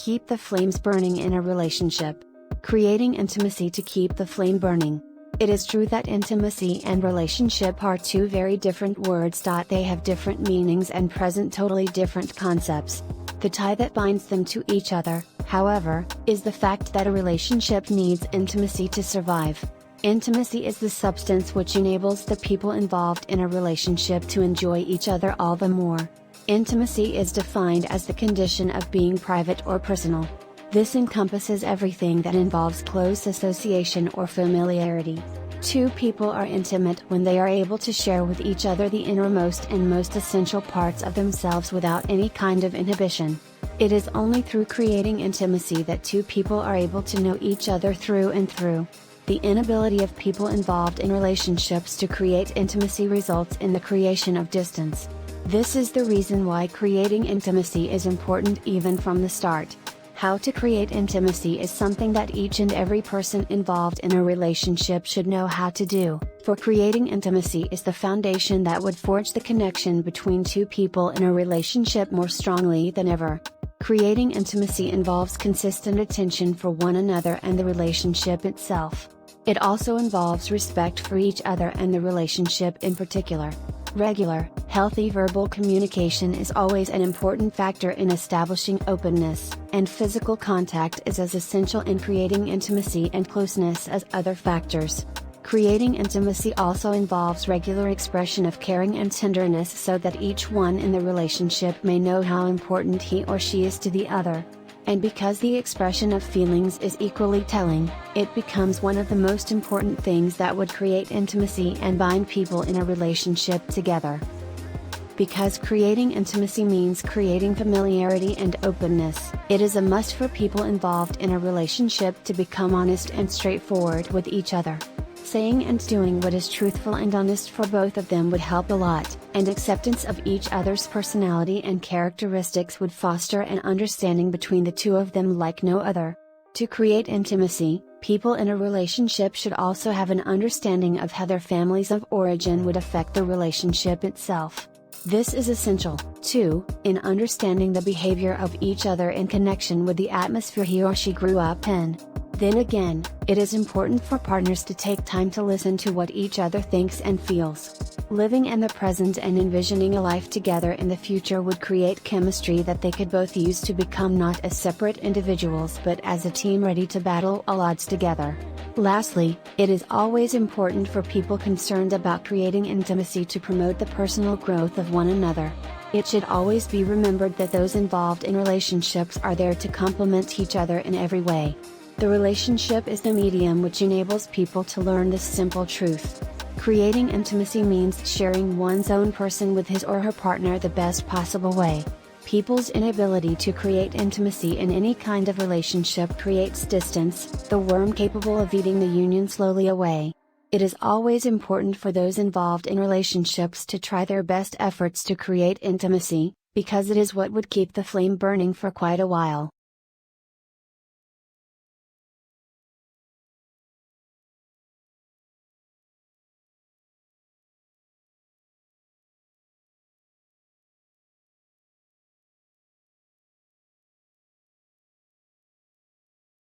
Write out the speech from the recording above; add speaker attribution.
Speaker 1: keep the flames burning in a relationship. Creating intimacy to keep the flame burning. It is true that intimacy and relationship are two very different words. They have different meanings and present totally different concepts. The tie that binds them to each other, however, is the fact that a relationship needs intimacy to survive. Intimacy is the substance which enables the people involved in a relationship to enjoy each other all the more. Intimacy is defined as the condition of being private or personal. This encompasses everything that involves close association or familiarity. Two people are intimate when they are able to share with each other the innermost and most essential parts of themselves without any kind of inhibition. It is only through creating intimacy that two people are able to know each other through and through. The inability of people involved in relationships to create intimacy results in the creation of distance. This is the reason why creating intimacy is important even from the start. How to create intimacy is something that each and every person involved in a relationship should know how to do, for creating intimacy is the foundation that would forge the connection between two people in a relationship more strongly than ever. Creating intimacy involves consistent attention for one another and the relationship itself. It also involves respect for each other and the relationship in particular. Regular, healthy verbal communication is always an important factor in establishing openness, and physical contact is as essential in creating intimacy and closeness as other factors. Creating intimacy also involves regular expression of caring and tenderness so that each one in the relationship may know how important he or she is to the other. And because the expression of feelings is equally telling, it becomes one of the most important things that would create intimacy and bind people in a relationship together. Because creating intimacy means creating familiarity and openness, it is a must for people involved in a relationship to become honest and straightforward with each other. Saying and doing what is truthful and honest for both of them would help a lot, and acceptance of each other's personality and characteristics would foster an understanding between the two of them like no other. To create intimacy, people in a relationship should also have an understanding of how their families of origin would affect the relationship itself. This is essential, too, in understanding the behavior of each other in connection with the atmosphere he or she grew up in. Then again, it is important for partners to take time to listen to what each other thinks and feels. Living in the present and envisioning a life together in the future would create chemistry that they could both use to become not as separate individuals but as a team ready to battle all odds together. Lastly, it is always important for people concerned about creating intimacy to promote the personal growth of one another. It should always be remembered that those involved in relationships are there to complement each other in every way. The relationship is the medium which enables people to learn this simple truth. Creating intimacy means sharing one's own person with his or her partner the best possible way. People's inability to create intimacy in any kind of relationship creates distance, the worm capable of eating the union slowly away. It is always important for those involved in relationships to try their best efforts to create intimacy, because it is what would keep the flame burning for quite a while.